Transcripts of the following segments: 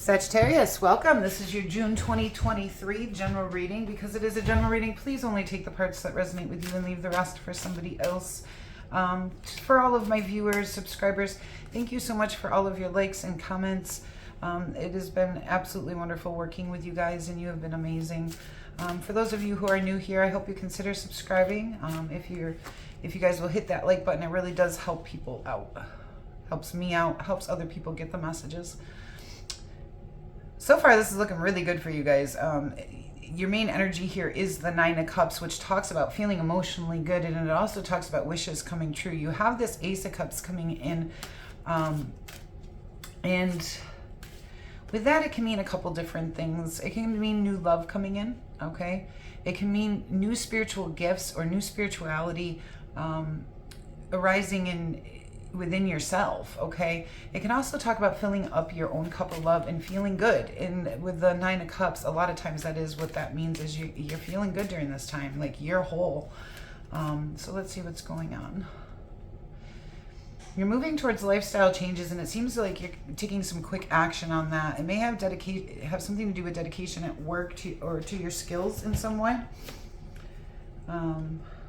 Sagittarius, welcome. This is your June 2023 general reading. Because it is a general reading, please only take the parts that resonate with you and leave the rest for somebody else. For all of my viewers, subscribers, thank you so much for all of your likes and comments. It has been absolutely wonderful working with you guys, and you have been amazing. For those of you who are new here, I hope you consider subscribing. If you guys will hit that like button, it really does help people out. Helps me out, helps other people get the messages. So far, this is looking really good for you guys. Your main energy here is the Nine of Cups, which talks about feeling emotionally good, and it also talks about wishes coming true. You have this Ace of Cups coming in, and with that, it can mean a couple different things. It can mean new love coming in, okay? It can mean new spiritual gifts or new spirituality arising within yourself, okay? It can also talk about filling up your own cup of love and feeling good. And with the Nine of Cups, a lot of times that is what that means, is you're feeling good during this time, like you're whole. So let's see what's going on. You're moving towards lifestyle changes, and it seems like you're taking some quick action on that. It may have something to do with dedication at work or to your skills in some way.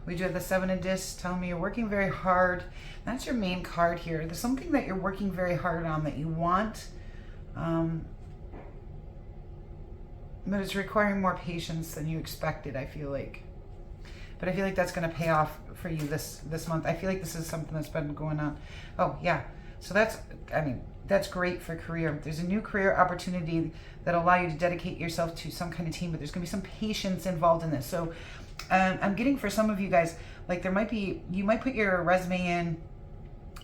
We do have the Seven of Discs telling me you're working very hard. That's your main card here. There's something that you're working very hard on that you want, but it's requiring more patience than you expected, I feel like. But I feel like that's going to pay off for you this month. I feel like this is something that's been going on. Oh, yeah. So that's great for career. There's a new career opportunity that'll allow you to dedicate yourself to some kind of team, but there's going to be some patience involved in this. So I'm getting, for some of you guys, like you might put your resume in,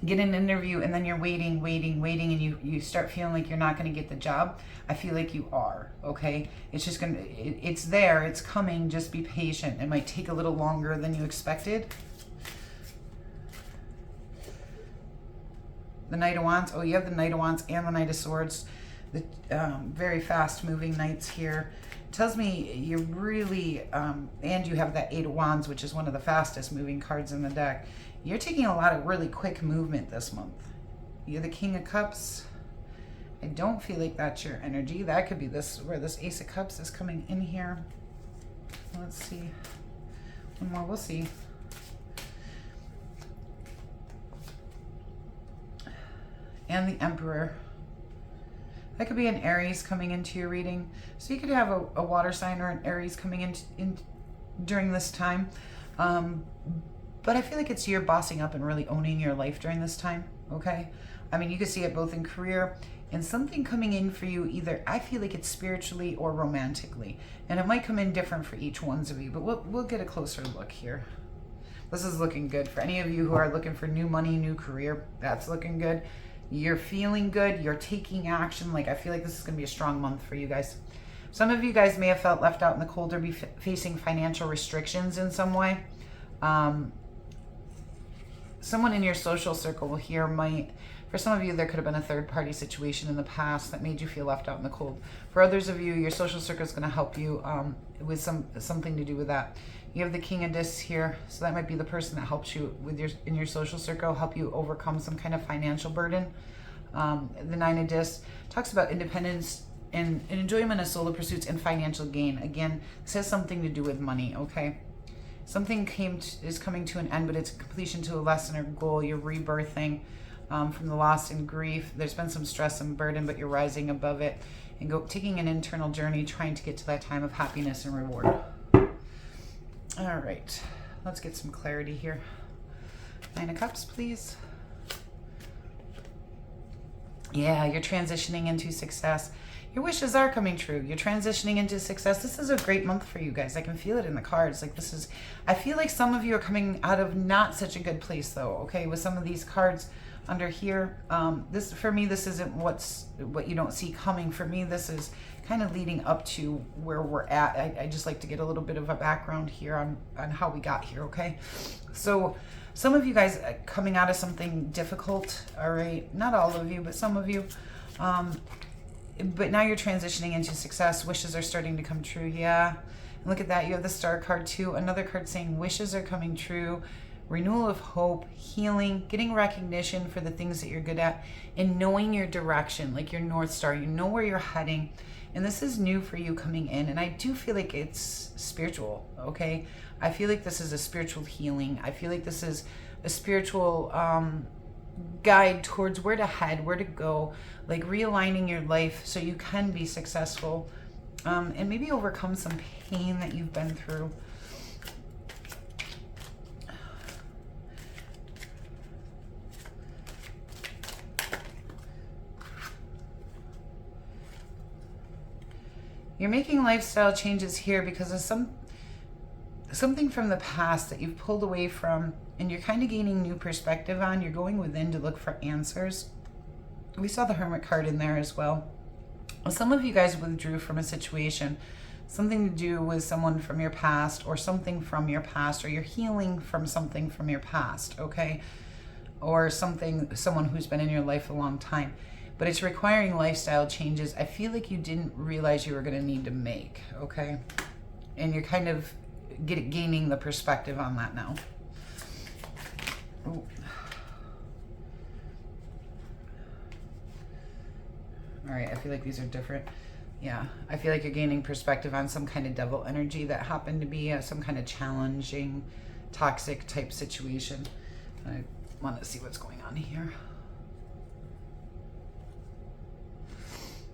get an interview, and then you're waiting, and you start feeling like you're not going to get the job. I feel like you are, okay? It's just it's there, it's coming, just be patient. It might take a little longer than you expected. The Knight of Wands. Oh, you have the Knight of Wands and the Knight of Swords. The very fast moving knights here. Tells me you're really, and you have that Eight of Wands, which is one of the fastest moving cards in the deck. You're taking a lot of really quick movement this month. You're the King of Cups. I don't feel like that's your energy. That could be where this Ace of Cups is coming in here. Let's see. One more, we'll see. And the Emperor. That could be an Aries coming into your reading. So you could have a water sign or an Aries coming in during this time. But I feel like it's you're bossing up and really owning your life during this time, okay? I mean, you can see it both in career and something coming in for you, either I feel like it's spiritually or romantically. And it might come in different for each one of you, but we'll get a closer look here. This is looking good. For any of you who are looking for new money, new career, that's looking good. You're feeling good. You're taking action. Like, I feel like this is going to be a strong month for you guys. Some of you guys may have felt left out in the cold or be facing financial restrictions in some way. Someone in your social circle here might, for some of you, there could have been a third-party situation in the past that made you feel left out in the cold. For others of you, your social circle is going to help you with something to do with that. You have the King of Discs here, so that might be the person that helps you with in your social circle, help you overcome some kind of financial burden. The Nine of Discs talks about independence and enjoyment of solo pursuits and financial gain. Again, this has something to do with money, okay? Something is coming to an end, but it's completion to a lesson or goal. You're rebirthing from the loss and grief. There's been some stress and burden, but you're rising above it and taking an internal journey, trying to get to that time of happiness and reward. All right, let's get some clarity here. Nine of Cups, please. Yeah, you're transitioning into success. Your wishes are coming true. You're transitioning into success. This is a great month for you guys. I can feel it in the cards. Like, I feel like some of you are coming out of not such a good place though, okay? With some of these cards under here. For me, this isn't what you don't see coming. For me, this is kind of leading up to where we're at. I just like to get a little bit of a background here on how we got here, okay? So some of you guys coming out of something difficult, all right? Not all of you, but some of you. But now you're transitioning into success. Wishes are starting to come true. Yeah. And look at that. You have the Star card too. Another card saying wishes are coming true. renewal of hope, healing, getting recognition for the things that you're good at, and knowing your direction, like your North Star. You know where you're heading. And this is new for you coming in. And I do feel like it's spiritual, okay? I feel like this is a spiritual healing. I feel like this is a spiritual guide towards where to head, where to go, like realigning your life so you can be successful and maybe overcome some pain that you've been through. You're making lifestyle changes here because of something from the past that you've pulled away from, and you're kind of gaining new perspective on. You're going within to look for answers. We saw the Hermit card in there as well. Some of you guys withdrew from a situation, something to do with someone from your past or something from your past, or you're healing from something from your past, okay? Or someone who's been in your life a long time. But it's requiring lifestyle changes I feel like you didn't realize you were going to need to make, okay? And you're kind of gaining the perspective on that now. Ooh. All right, I feel like these are different. Yeah, I feel like you're gaining perspective on some kind of devil energy that happened to be some kind of challenging, toxic type situation. I want to see what's going on here.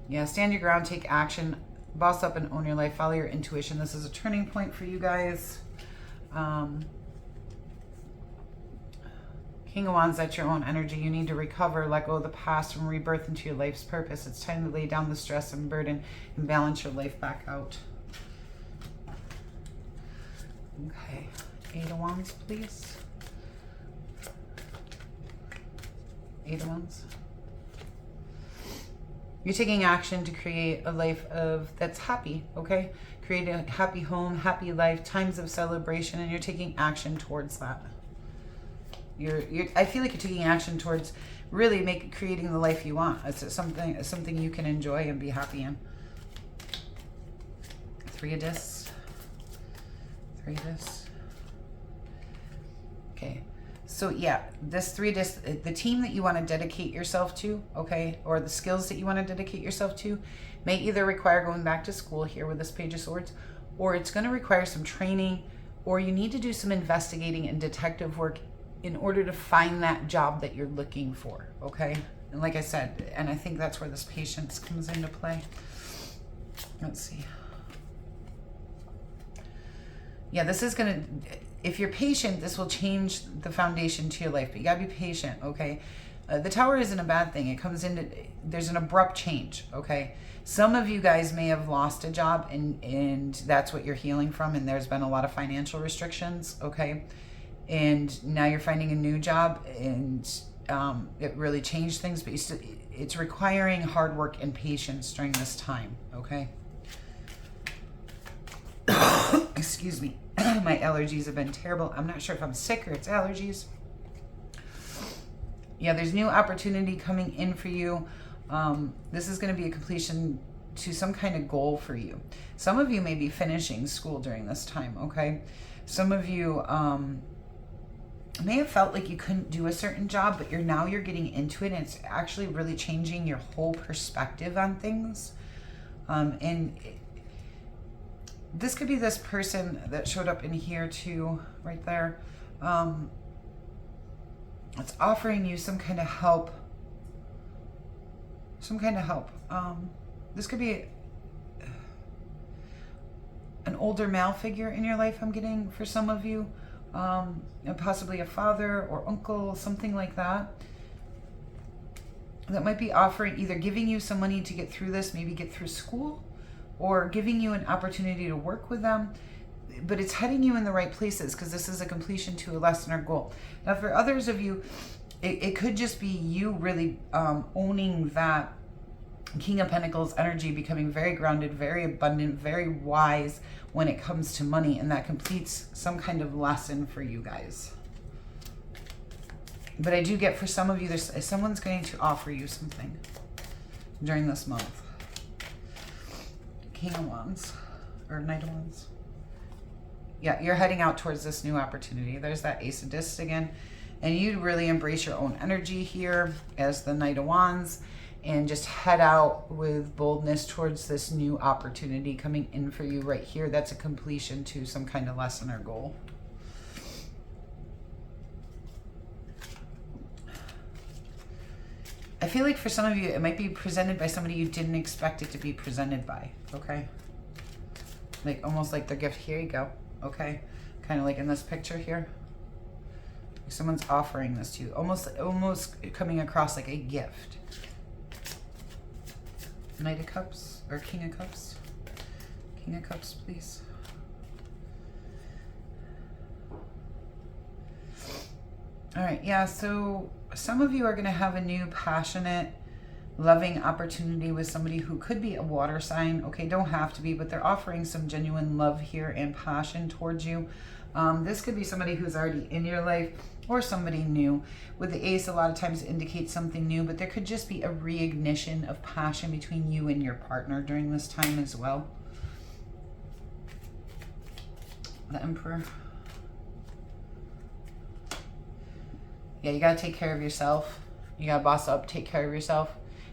Yeah, stand your ground, take action, boss up and own your life, follow your intuition. This is a turning point for you guys. King of Wands, that's your own energy. You need to recover, let go of the past, and rebirth into your life's purpose. It's time to lay down the stress and burden and balance your life back out. Okay, 8 of Wands, please. 8 of Wands. You're taking action to create a life that's happy, okay? Create a happy home, happy life, times of celebration, and you're taking action towards that. I feel like you're taking action towards really creating the life you want. It's something you can enjoy and be happy in. 3 of Discs. 3 of Discs. Okay. So yeah, this 3 of Discs, the team that you want to dedicate yourself to, okay, or the skills that you want to dedicate yourself to may either require going back to school here with this Page of Swords, or it's going to require some training, or you need to do some investigating and detective work in order to find that job that you're looking for, okay? And like I said, and I think that's where this patience comes into play. Let's see. Yeah, this is gonna, if you're patient, this will change the foundation to your life, but you gotta be patient, okay? The Tower isn't a bad thing. It comes into, there's an abrupt change, okay? Some of you guys may have lost a job and that's what you're healing from, and there's been a lot of financial restrictions, okay? And now you're finding a new job, and it really changed things, but it's requiring hard work and patience during this time, okay? Excuse me. My allergies have been terrible. I'm not sure if I'm sick or it's allergies. Yeah, there's new opportunity coming in for you. This is going to be a completion to some kind of goal for you. Some of you may be finishing school during this time, okay? Some of you may have felt like you couldn't do a certain job, but you're getting into it, and it's actually really changing your whole perspective on things. This could be this person that showed up in here too, right there. It's offering you some kind of help. This could be an older male figure in your life, I'm getting, for some of you. And possibly a father or uncle, something like that. That might be offering, either giving you some money to get through this, maybe get through school, or giving you an opportunity to work with them. But it's heading you in the right places, because this is a completion to a lesson or goal. Now, for others of you, it could just be you really owning that King of Pentacles energy, becoming very grounded, very abundant, very wise when it comes to money, and that completes some kind of lesson for you guys. But I do get, for some of you, someone's going to offer you something during this month. King of Wands, or Knight of Wands. Yeah, you're heading out towards this new opportunity. There's that Ace of Discs again. And you'd really embrace your own energy here as the Knight of Wands and just head out with boldness towards this new opportunity coming in for you right here. That's a completion to some kind of lesson or goal. I feel like for some of you, it might be presented by somebody you didn't expect it to be presented by, okay? Like almost like the gift, here you go, okay? Kind of like in this picture here. Someone's offering this to you, almost coming across like a gift. Knight of Cups or King of Cups? King of Cups, please. All right, yeah, so some of you are going to have a new passionate, loving opportunity with somebody who could be a water sign. Okay, don't have to be, but they're offering some genuine love here and passion towards you. This could be somebody who's already in your life or somebody new. With the Ace, a lot of times it indicates something new, but there could just be a reignition of passion between you and your partner during this time as well. The Emperor. Yeah, you got to take care of yourself. You got to boss up, take care of yourself.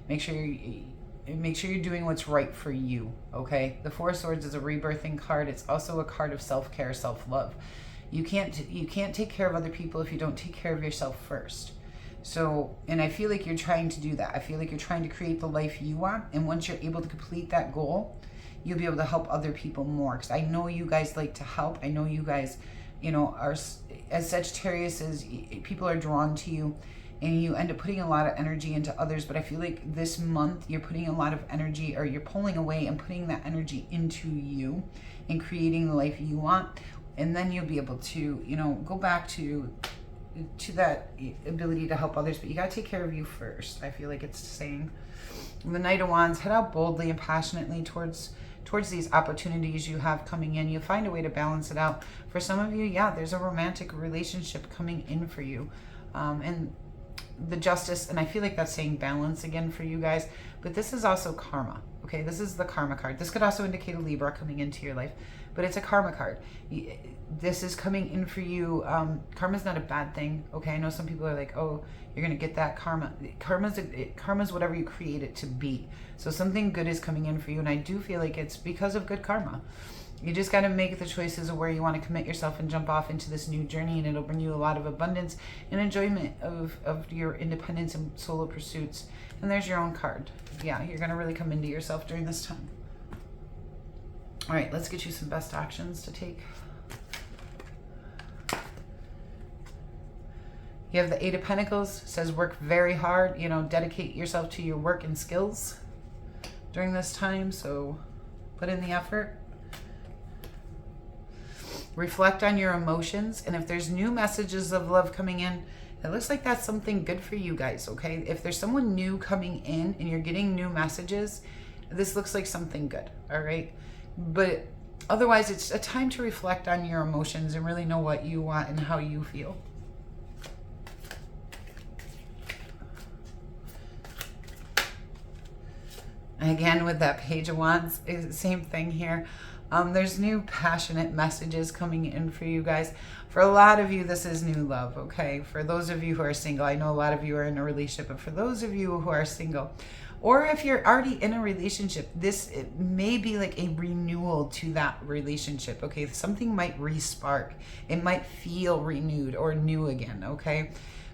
Make sure you're doing what's right for you, okay? The Four of Swords is a rebirthing card. It's also a card of self-care, self-love. You can't take care of other people if you don't take care of yourself first. So, and I feel like you're trying to do that. I feel like you're trying to create the life you want, and once you're able to complete that goal, you'll be able to help other people more. Because I know you guys like to help. I know you guys, you know, are, as Sagittarius is, people are drawn to you. And you end up putting a lot of energy into others. But I feel like this month you're putting a lot of energy, or you're pulling away and putting that energy into you and creating the life you want. And then you'll be able to, you know, go back to that ability to help others. But you got to take care of you first. I feel like it's saying. The Knight of Wands, head out boldly and passionately towards these opportunities you have coming in. You'll find a way to balance it out. For some of you, yeah, there's a romantic relationship coming in for you. And the Justice, and I feel like that's saying balance again for you guys, but this is also karma. Okay, this is the karma card. This could also indicate a Libra coming into your life, but it's a karma card. This is coming in for you. Karma's not a bad thing. Okay, I know some people are like, oh, you're gonna get that karma. Karma's whatever you create it to be. So something good is coming in for you, and I do feel like it's because of good karma. You just got to make the choices of where you want to commit yourself and jump off into this new journey, and it'll bring you a lot of abundance and enjoyment of your independence and solo pursuits. And there's your own card. Yeah, you're going to really come into yourself during this time. All right, let's get you some best actions to take. You have the Eight of Pentacles. It says work very hard. You know, dedicate yourself to your work and skills during this time. So put in the effort. Reflect on your emotions, and if there's new messages of love coming in, it looks like that's something good for you guys, okay? If there's someone new coming in and you're getting new messages, this looks like something good, all right? But otherwise, it's a time to reflect on your emotions and really know what you want and how you feel. Again, with that Page of Wands, same thing here. There's new passionate messages coming in for you guys. For a lot of you, this is new love, okay? For those of you who are single, I know a lot of you are in a relationship, but for those of you who are single, or if you're already in a relationship, it may be like a renewal to that relationship, okay? Something might re-spark. It might feel renewed or new again, okay?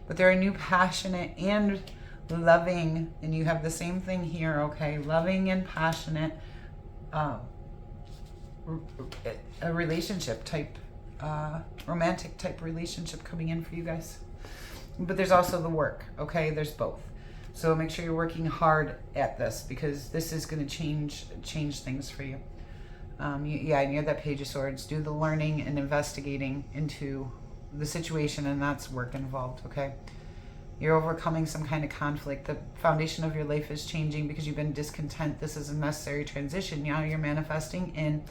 But there are new passionate and loving, and you have the same thing here, okay? Loving and passionate, a relationship type, romantic type relationship coming in for you guys. But there's also the work, okay? There's both. So make sure you're working hard at this, because this is going to change things for you. Yeah, and you have that Page of Swords. Do the learning and investigating into the situation, and that's work involved, okay? You're overcoming some kind of conflict. The foundation of your life is changing because you've been discontent. This is a necessary transition. Now you're manifesting in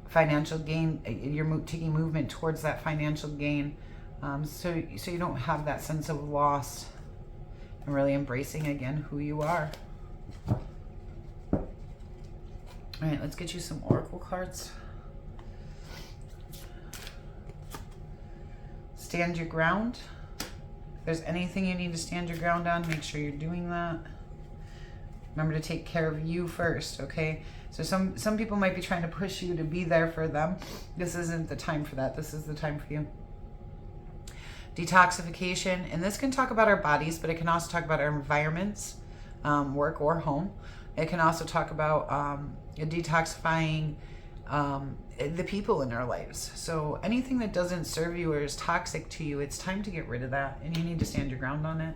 financial gain. You're taking movement towards that financial gain. So you don't have that sense of loss, and really embracing again who you are. All right, let's get you some oracle cards. stand your ground. If there's anything you need to stand your ground on, make sure you're doing that. Remember to take care of you first, okay? So some people might be trying to push you to be there for them. This isn't the time for that. This is the time for you. Detoxification, and this can talk about our bodies, but it can also talk about our environments, work or home. It can also talk about detoxifying the people in our lives. So anything that doesn't serve you or is toxic to you, it's time to get rid of that, and you need to stand your ground on it.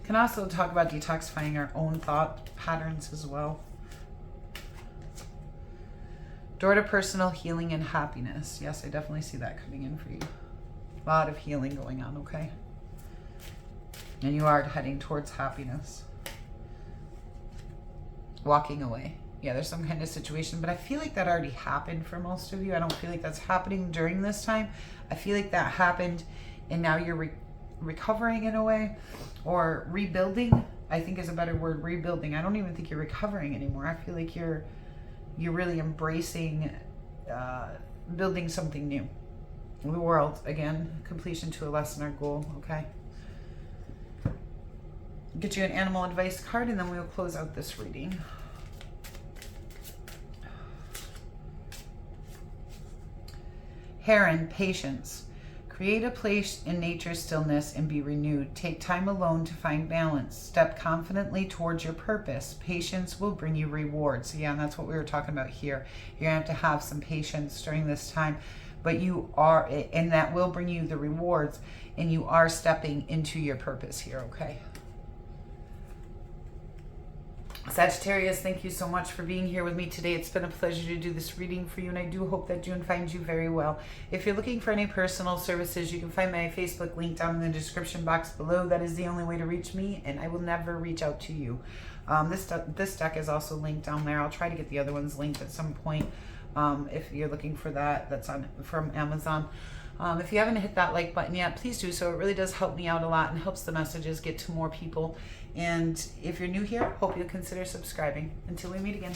Can also talk about detoxifying our own thought patterns as well. Door to personal healing and happiness. Yes, I definitely see that coming in for you. A lot of healing going on, okay? And you are heading towards happiness. Walking away. Yeah, there's some kind of situation, but I feel like that already happened for most of you. I don't feel like that's happening during this time. I feel like that happened and now you're recovering in a way, or rebuilding, I think is a better word, rebuilding. I don't even think you're recovering anymore. I feel like you're really embracing building something new. The world, again, completion to a lesson or goal, okay? Get you an animal advice card and then we'll close out this reading. Heron, patience. Create a place in nature's stillness and be renewed. Take time alone to find balance. Step confidently towards your purpose. Patience will bring you rewards. Yeah, and that's what we were talking about here. You're going to have some patience during this time, but you are, and that will bring you the rewards, and you are stepping into your purpose here, okay? Sagittarius, thank you so much for being here with me today. It's been a pleasure to do this reading for you, and I do hope that June finds you very well. If you're looking for any personal services, you can find my Facebook link down in the description box below. That is the only way to reach me, and I will never reach out to you. This deck is also linked down there. I'll try to get the other ones linked at some point. If you're looking for that, that's from Amazon. If you haven't hit that like button yet, please do so. It really does help me out a lot and helps the messages get to more people. And if you're new here, hope you'll consider subscribing. Until we meet again.